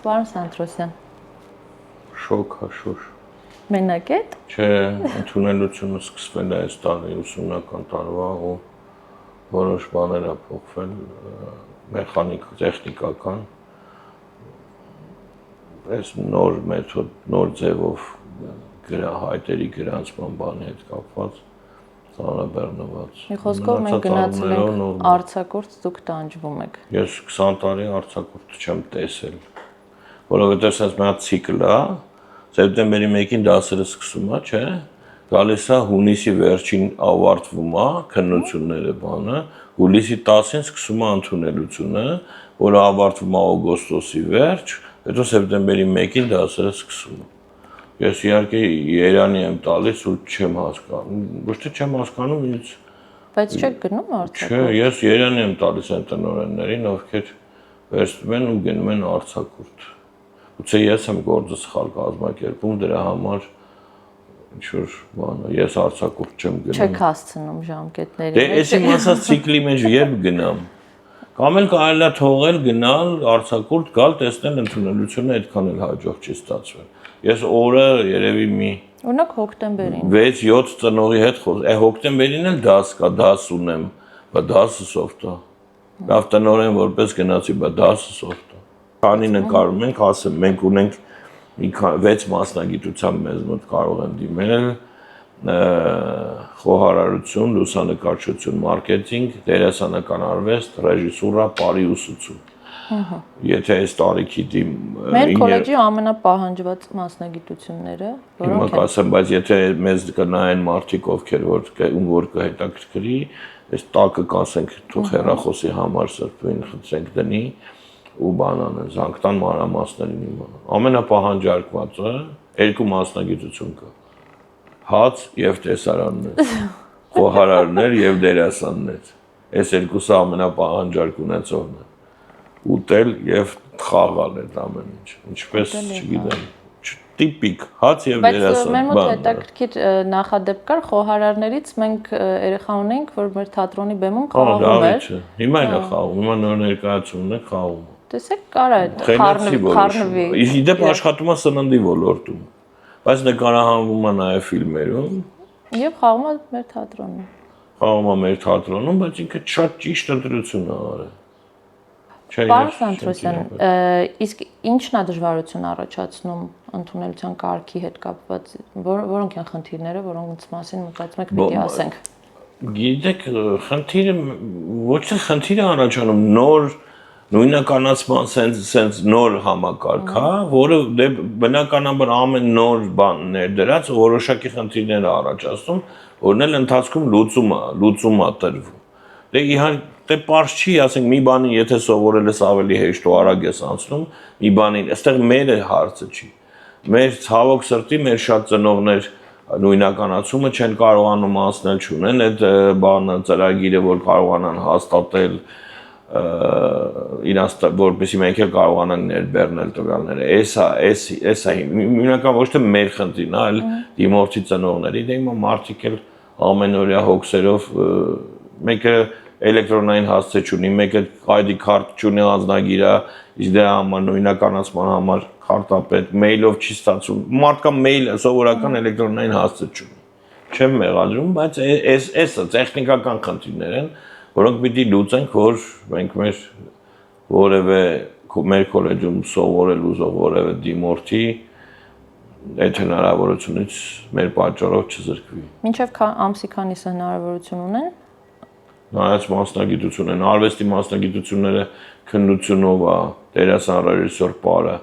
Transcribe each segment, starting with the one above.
Պարոն Սանտրոսյան։ Շոկ, հաշուր։ Մենակ եք։ Չէ, ընդունելությունը սկսվել է այս տարի 80-ական տարվա ու որոշ բաներ ա փոխվել մեխանիկ, տեխնիկական։ Այս նոր մեթոդ, նոր ձևով հայտերի գրանցման բանի հետ կապված ծանրաբեռնված։ Մի խոսքով մենք գնացել ենք արձակուրդ, դուք տանջվում եք։ Ես 20 տարի արձակուրդ չեմ տեսել, որովհետև սենց մի հատ ցիկլ է, սեպտեմբերի 1-ին դասերը սկսում է, չէ՞, գալիս է հունիսի վերջին ավարտվում է քննությունները բանը, հուլիսի 10-ին սկսում է ընդունելությունը, որը ավարտվում է օգոստոսի վերջ, հետո սեպտեմբերի 1-ին դասերը սկսում է։ Ես իհարկե երանի եմ տալիս ու չեմ հասկանում, ոչ թե չեմ հասկանում, ինձ Բայց չեք գնում արձակուրդ։ Չէ, ես երանի եմ տալիս այն տնօրեններին, ովքեր վերցնում են ու գնում են արձակուրդ։ Գուցե ես եմ գործը սխալ կազմակերպում, դրա համար ինչ-որ բան, ես արձակուրդ չեմ գնում։ Չեք հասցնում ժամկետների։ Դե էսի մասած ցիկլի մեջ երբ գնամ։ Կամ էլ կարելի է թողել գնալ արձակուրդ գալ տեսնել ընդունելությունը այդքան էլ հաջող չի ստացվել։ Ես օրը երևի մի Օրինակ հոկտեմբերին 6-7 ծնողի հետ հոկտեմբերին էլ դաս կա, դաս ունեմ, բա դասը սովտա։ Լավ տնօրեն որպես գնացի, բա դասը սովտա։ Քանի նկարում ենք, ասեմ, մենք ունենք 6 մասնագիտությամբ մեզ մոտ կարող են դիմել խոհարարություն, լուսանկարչություն, մարքեթինգ, դերասանական արվեստ, ռեժիսուրա, պարի ուսուցում։ Եթե այս տարիքի Մեր քոլեջի ամենապահանջված մասնագիտությունները, Հիմա կասեմ, բայց եթե մեզ կնայեն մարդիկ, ովքեր որ կհետաքրքրի, այս տակը կասենք թող հեռախոսի համար սրբին խնդրենք դնի ու բանան զանգ տան մանրամասներին իմանան։ Ամենապահանջարկվածը 2 մասնագիտություն կա։ Հաց եւ տեսարաններ, խոհարարներ եւ դերասաններ։ Այս երկուսը ամենապահանջարկ ունեցողն է։ Ուտել եւ խաղալ այդ ամեն ինչ։ Ինչպես, չգիտեմ, տիպիկ հաց եւ դերասան։ Բայց մեր մոտ հետաքրքիր նախադեպ կար խոհարարներից մենք երեխա ունենք, որ մեր թատրոնի բեմում խաղում էր։ Հիմա էլ է խաղում, հիմա նոր ներկայացումն է խաղում։ Տեսեք, կար այդ խառնվի։ Իդեպ աշխատում է սննդի ոլորտում, բայց նկարահանվում է նաեւ ֆիլմերում։ Եվ խաղում է մեր թատրոնում։ Խաղում է մեր թատրոնում, բայց ինքը շատ ճիշտ ընտրություն է արել։ Պարոն Սանտրոսյան, իսկ ի՞նչն է դժվարություն առաջացնում ընդունելության կարգի հետ կապված, որոնք են խնդիրները, որոնց մասին մտածում եք պիտի ասենք։ Գիտեք, խնդիրը ոչ թե խնդիր է առաջանում, նոր նույնականացման sense նոր համակարգ է, որը բնականաբար ամեն նոր բան ներդրած որոշակի խնդիրներ է առաջացնում, որն էլ ընթացքում լուծում է տրվում։ Դե իհարկե պարզ չի, ասենք մի բանի եթե սովորել ես ավելի հեշտ ու արագ ես անցնում, մի բանին, այստեղ մեր հարցը չի։ Մեր ցավոք սրտի մեր շատ ծնողներ նույնականացումը չեն կարողանում անցնել, չունեն այդ բանը ծրագիրը, որ կարողանան հաստատել իրանց որպեսզի մենք էլ կարողանանք ներբեռնել տվյալները։ Էսա հիմնական ոչ թե մեր խնդիրն է, այլ դիմորդի ծնողների, դե հիմա մարդիկ էլ ամենօրյա հոգսերով մեկը էլեկտրոնային հասցե չունի, մեկը ID քարտ չունի, անձնագիր է, իսկ դրա համար նույնականացման համար քարտապետ մեյլով չի ստացվում։ Մարդկա մեյլ սովորական էլեկտրոնային հասցե չունի։ Չեմ մեղադրում, բայց էսը տեխնիկական խնդիրներ են, որոնք պիտի լուծենք, որ մենք մեր որևէ մեր քոլեջում սովորել ուզող որևէ դիմորդի այդ հնարավորությունից մեր պատճառով չզրկվի։ Մինչև ամսի քանիսը հնարավորություն ունեն։ Նայած մասնագիտություն են, արվեստի մասնագիտությունները քննությունով է, դերասան ռեժիսոր պարը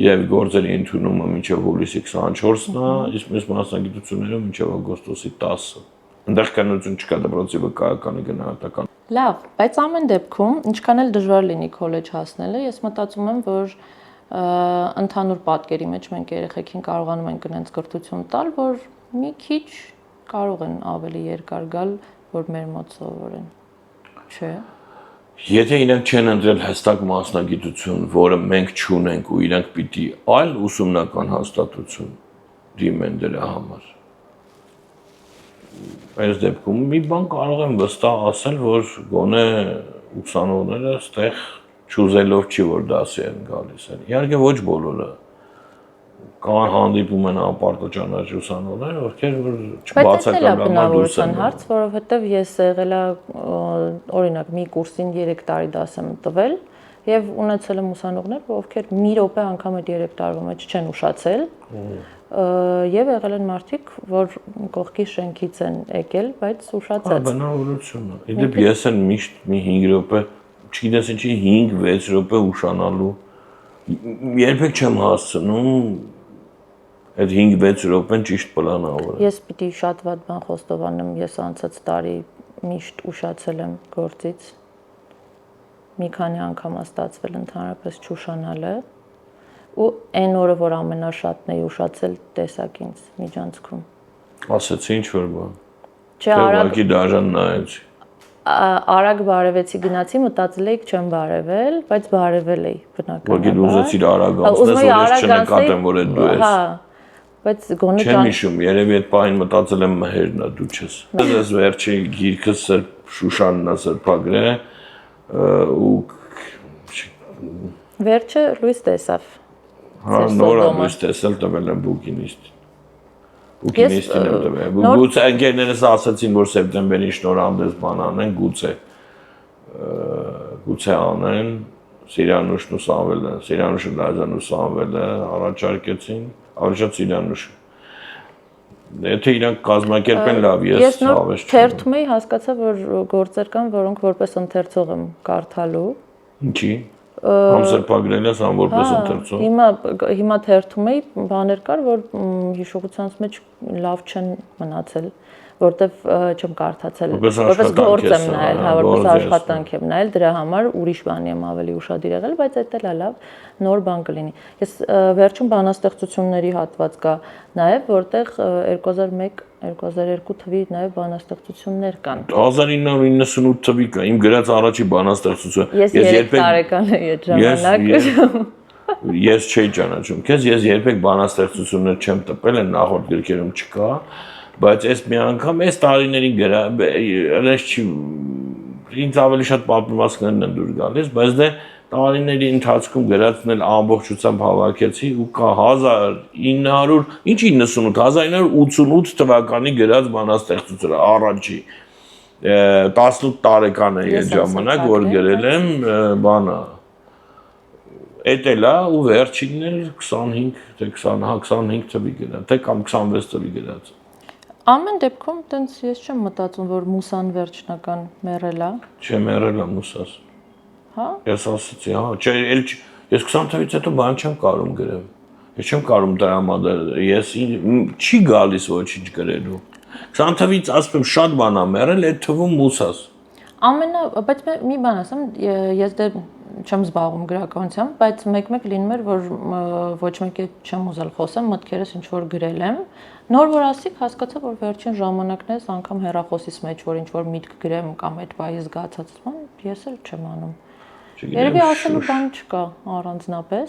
եւ գործերի ընդունումը մինչեւ հուլիսի 24-ն է, իսկ մեր մասնագիտությունները մինչեւ օգոստոսի 10-ը։ Այնտեղ քննություն չկա, դպրոցի վկայականի գնահատական։ Լավ, բայց ամեն դեպքում, ինչքան էլ դժվար լինի քոլեջ հասնելը, ես մտածում եմ, որ ընդհանուր պատկերի մեջ մենք երեխեքին կարողանում ենք այնց կրթություն տալ, որ մի քիչ կարող են ավելի երկար գալ, որ մեր մոտ սովորեն։ Չէ՞։ Եթե իրենք չեն ընտրել հստակ մասնագիտություն, որը մենք չունենք ու իրենք պիտի այլ ուսումնական հաստատություն դիմեն դրա համար։ Այս դեպքում մի բան կարող եմ վստահ ասել, որ գոնե ուսանողները այստեղ Չուզելով չի որ դասի են գալիս են։ Իհարկե ոչ բոլորը կան հանդիպում են ապարտաճանաչ ուսանողներ, ովքեր որ չբացակայել բնավորության հարց, որովհետև ես եղել եմ օրինակ մի կուրսին 3 տարի դաս եմ տվել եւ ունեցել եմ ուսանողներ, ովքեր մի րոպե անգամ այդ 3 տարվա մեջ չեն ուշացել եւ եղել են մարդիկ, որ կողքի շենքից են եկել, բայց ուշացած։ Բնավորությունը։ Իդեպ ես են միշտ մի 5 րոպե, չգիտես ինչի 5-6 րոպե ուշանալու երբեք չեմ հասցնում այդ 5-6 րոպեն ճիշտ պլանավորել։ Ես պիտի շատ վատ բան խոստովանեմ, ես անցած տարի միշտ ուշացել եմ գործից։ Մի քանի անգամ ստացվել ընդհանրապես չուշանալը ու այն օրը, որ ամենաշատն էի ուշացել, տեսակ ինձ միջանցքում։ Ասեցի ինչ որ բան։ Չէ, արագ դաժան նայեցի։ Արագ բարևեցի գնացի, մտածել էի չեմ բարևել, բայց բարևել էի բնականաբար։ Որ դու ուզեցիր արագ անցնես, որ ես չնկատեմ, որ այդ դու ես։ Հա, բայց գոնե Չեմ հիշում, երևի այդ պահին մտածել եմ մհերն է, դու չես։ Ես վերջի գիրքը Շուշանն է սրբագրել ու վերջը լույս տեսավ։ Հա, նորը լույս տեսել տվել եմ բուկինիստ։ Բուկինիստին եմ տվել։ Գուցե ընկերներս ասացին, որ սեպտեմբերին շնորհանդես բան անեն, գուցե անեն, Սիրանուշն ու Սամվելը, Սիրանուշը Լազան ու Սամվելը առաջարկեցին, առաջ Սիրանուշը։ Եթե իրանք կազմակերպեն լավ, ես հավես չունեմ։ Թերթում էի հասկացա, որ գործեր կան, որոնք որպես ընթերցող եմ կարդալու։ Ինչի։ Համսրբագրել ես ամ որպես ընթերցող։ Հիմա թերթում էի, բաներ կար, որ հիշողությանս մեջ լավ չեն մնացել, որտեվ չեմ կարդացել, որպես գործ եմ նայել, հա, որպես աշխատանք եմ նայել, դրա համար ուրիշ բանի եմ ավելի ուշադիր եղել, բայց դա էլ է լավ, նոր բան կլինի։ Ես վերջում բանաստեղծությունների հատված կա նաև, որտեղ 2001-2002 թվի նաև բանաստեղծություններ կան։ 1998 թվի կա, իմ գրած առաջի բանաստեղծությունը։ Ես 3 տարեկան էի այդ ժամանակ։ Ես չէի ճանաչում քեզ, ես երբեք բանաստեղծություններ չեմ տպել, այն նախորդ գրքերում չկա, բայց այս մի անգամ այս տարիների ինձ ավելի շատ պատմվածքներն են դուր գալիս, բայց դե տարիների ընթացքում գրածն էլ ամբողջությամբ հավաքեցի ու կա 1988 թվականի գրած բանաստեղծությունը առաջի 18 տարեկան էի այդ ժամանակ, որ գրել եմ բանը Էտելա ու վերջինն էլ 25 թե 25 թվի գրած, թե կամ 26 թվի գրած։ Ամեն դեպքում տենց ես չեմ մտածում, որ Մուսան վերջնական մեռել է։ Չէ, մեռել է Մուսաս։ Հա։ Ես ասացի, հա, չէ, ես 20 թվից հետո բան չեմ կարում գրեմ։ Ես չեմ կարում դրամատուրգ, ես չի գալիս ոչինչ գրելու։ 20 թվից ասում եմ շատ բան ա մեռել, այդ թվում Մուսաս։ Բայց մի բան ասեմ, ես դե չեմ զբաղվում գրականությամբ, բայց մեկ-մեկ լինում էր, որ ոչ մեկի չեմ ուզել խոսեմ, մտքերս ինչ որ գրել եմ։ Նոր որ ասիկ հասկացա, որ վերջին ժամանակներս անգամ հեռախոսիս մեջ որ ինչ որ միտք գրեմ կամ այդ բայի զգացածն, ես էլ չեմ անում։ Երևի ասելու բան չկա առանձնապես։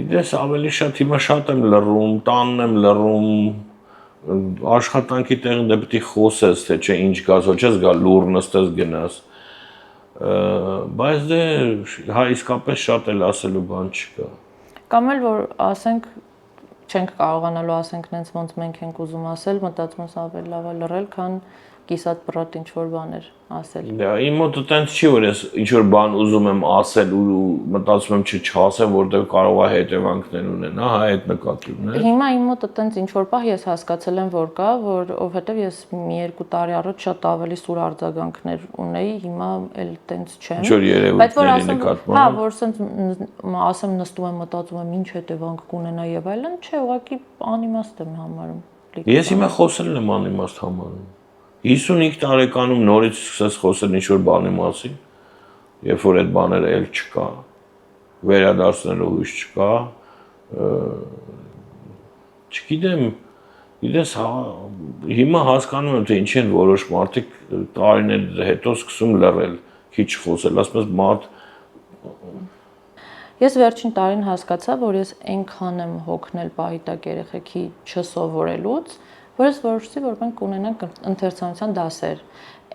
Դες ավելի շատ հիմա շատ եմ լռում, տանն եմ լռում, աշխատանքի տեղն դե պետք է խոսես, թե չէ ինչ գաս, ոչ ես գա լուր նստես գնաս։ Բայց դե հա իսկապես շատ էլ ասելու բան չկա։ Կամ էլ որ ասենք չենք կարողանալու ասենք նենց ոնց մենք ենք ուզում ասել, մտածում ես ավելի լավ է լռել, քան կիսատ պրոտ ինչ որ բաներ ասել։ Դա իմ մոտ տենց չի որ ես ինչ որ բան ուզում եմ ասել ու մտածում եմ չհասեմ, որտեղ կարող է հետևանքներ ունենա, հա այդ նկատիվն է։ Հիմա իմ մոտ տենց ինչ որ պահ ես հասկացել եմ որ կա, որ որովհետև ես մի 2 տարի առաջ շատ ավելի սուր արձագանքներ ունեի, հիմա էլ տենց չեմ։ Ինչ որ երևույթների նկատմամբ։ Հա, որ սենց ասեմ նստում եմ մտածում եմ ինչ հետևանք կունենա եւ այլն, չէ, ուղղակի անիմաստ եմ համարում։ Ես հիմա խոսել եմ անիմաստ համարում։ 55 տարեկանում նորից սկսես խոսել ինչ-որ բանի մասին, երբ որ այդ բաները էլ չկա, վերադարձնելու հույս չկա, չգիտեմ, գիտես, հիմա հասկանում եմ, թե ինչ են որոշ մարդիկ տարիներ հետո սկսում լռել, քիչ խոսել, ասում ես մարդ։ Ես վերջին տարին հասկացա, որ ես այնքան եմ հոգնել պահիտակ երեխեքի չսովորելուց, որ ես որոշեցի, որ մենք ունենանք ընթերցանության դասեր։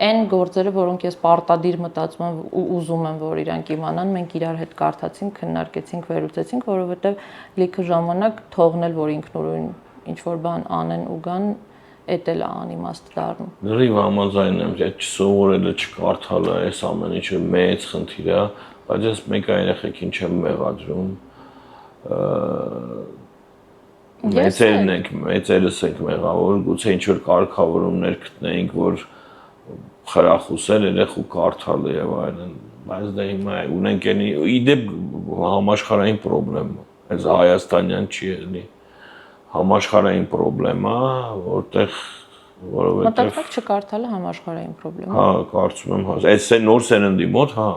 Այն գործերը, որոնք ես պարտադիր մտածում եմ ու ուզում եմ, որ իրանք իմանան, մենք իրար հետ կարդացինք, քննարկեցինք, վերլուծեցինք, որովհետև լիքը ժամանակ թողնել, որ ինքնուրույն ինչ որ բան անեն ու գան, էդ էլ անիմաստ դառնում։ Լրիվ համաձայն եմ, այդ չսովորելը, չկարդալը, այս ամեն ինչը մեծ խնդիր է, բայց ես մեկ երեխեքին չեմ մեղադրում։ Մեծերս ենք մեղավոր, գուցե ինչ-որ կարգավորումներ գտնեինք, որ խրախուսել երեխու կարդալը եւ այլն, բայց դա հիմա ունենք իդեպ համաշխարհային խնդրեմ, այս հայաստանյան չի էլի, համաշխարհային խնդրեմ է, որտեղ որովհետեւ մտածում եք չկարդալը համաշխարհային խնդրեմ է։ Հա, կարծում եմ, հա, այս նոր սերնդի մոտ, հա։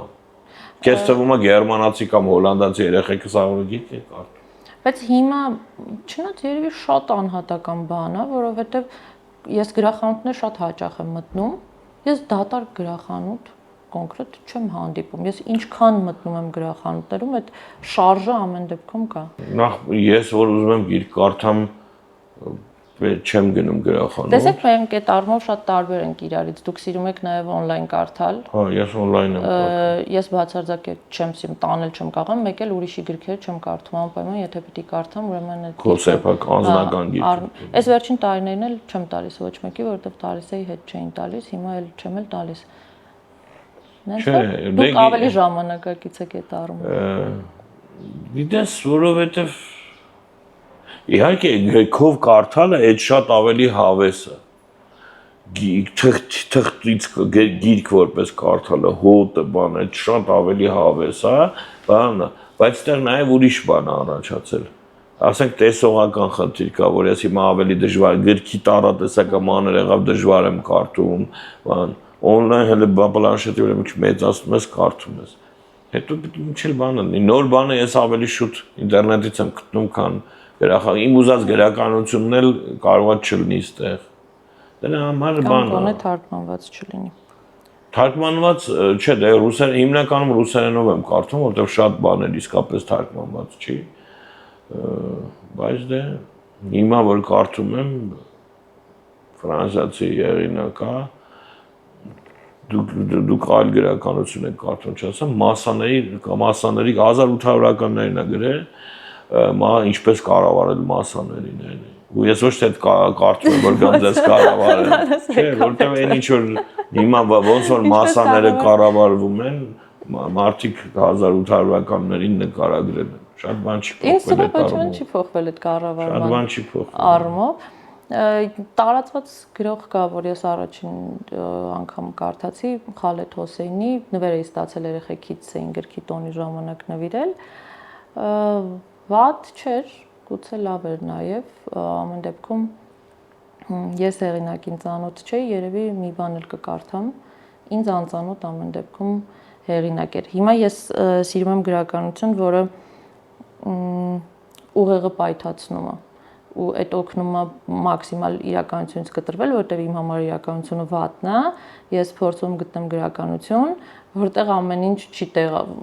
Քեզ թվում է գերմանացի կամ հոլանդացի երեխեքը սաղ գիտի կարդ։ Բայց հիմա չնայած երևի շատ անհատական բան է, որովհետև ես գրախանութներ շատ հաճախ եմ մտնում։ Ես դատարկ գրախանութ կոնկրետ չեմ հանդիպում։ Ես ինչքան մտնում եմ գրախանութներում, այդ շարժը ամեն դեպքում կա։ Նախ ես որ ուզում եմ գիրք կարդամ, չեմ գնում գրախանութ։ Տեսեք, մենք այդ առումով շատ տարբեր ենք իրարից։ Դուք սիրում եք նաև on-line կարդալ։ Հա, ես on-line եմ կարդում։ Ես բացարձակ չեմ սիրում, տանել չեմ կարող, մեկ էլ ուրիշի գրքեր չեմ կարդում անպայման, եթե պիտի կարդամ, ուրեմն այդ Քոսեփակ անձնական գիրք։ Այս վերջին տարիներն էլ չեմ տալիս ոչ մեկի, որովհետև տալիս էի հետ չէին տալիս, հիմա էլ չեմ էլ տալիս։ Դուք ավելի ժամանակակից եք այդ առումով։ Գիտես, որովհետև իհարկե գրքով կարդալը այդ շատ ավելի հավես է։ Թղթից գիրք որպես կարդալը, հոտը, բան, այդ շատ ավելի հավես է, բանը, բայց դեռ նաև ուրիշ բան է առաջացել։ Ասենք տեսողական խնդիր կա, որ ես հիմա ավելի դժվար գրքի տարատեսակամաններ եղավ դժվար եմ կարդում, բան, on-line հələ պլանշետի վրա մի քիչ մեծացնում ես, կարդում ես։ Հետո պիտի ինչ-էլ բան լինի։ Նոր բանը ես ավելի շուտ ինտերնետից եմ գտնում, քան գրախանութ։ Իմ ուզած գրականությունն էլ կարող է չլինի այստեղ։ Դրա համար բան է։ Կամ թարգմանված չլինի։ Թարգմանված, չէ, դե ռուսերեն հիմնականում ռուսերենով եմ կարդում, որտեղ շատ բաներ իսկապես թարգմանված չի։ Բայց դե հիմա որ կարդում եմ ֆրանսիացի հեղինակա, դուք այլ գրականություն եք կարդում, չասեմ, մասաների 1800-ականներին է գրել, ինչպես կառավարել մասաներին։ Ու ես ոչ թե կարդում եմ, որ կամ դες կառավարել, չէ, որտեղ այն ինչ որ հիմա ոնց որ մասաները կառավարվում են, մարդիկ 1800-ականներին նկարագրել են։ Շատ բան չի Ինձ թվում է ոչ մի չի փոխվել փոխվել այդ առումով։ այդ կառավարման։ Շատ բան չի փոխվել։ Առումով տարածված գրող կա, որ ես առաջին անգամ կարդացի Խալեդ Հոսեյնի, նվեր էի ստացել երեխեքից էին գրքի տոնի ժամանակ նվիրել։ Վատ չէր, գուցե լավ էր նաև, ամեն դեպքում ես հեղինակին ծանոթ չէի, երևի մի բան էլ կկարդամ, ինձ անծանոթ ամեն դեպքում հեղինակ էր։ Հիմա ես սիրում եմ գրականություն, որը ուղեղը պայթացնում է ու այդ օգնում է մաքսիմալ իրականությունից կտրվել, որտեղ իմ համար իրականությունը վատն է, ես փորձում գտնեմ գրականություն, որտեղ ամեն ինչ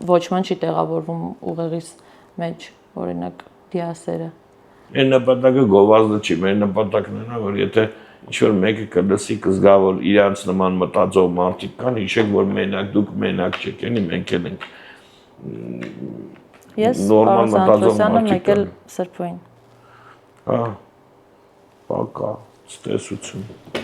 ոչ ման չի տեղավորվում ուղեղիս մեջ, օրինակ դիասերը։ Այն նպատակը գովազդը չի, մեր նպատակն է, որ եթե ինչ-որ մեկը կլսի, կզգա, որ իրանց նման մտածող մարդիկ կան, հիշեք, որ մենակ դուք մենակ չեք, էլի մենք էլ ենք։ Ես նորմալ մտածող մարդիկ են։ Սրբոյին։ Հա, պակա, ստեսություն։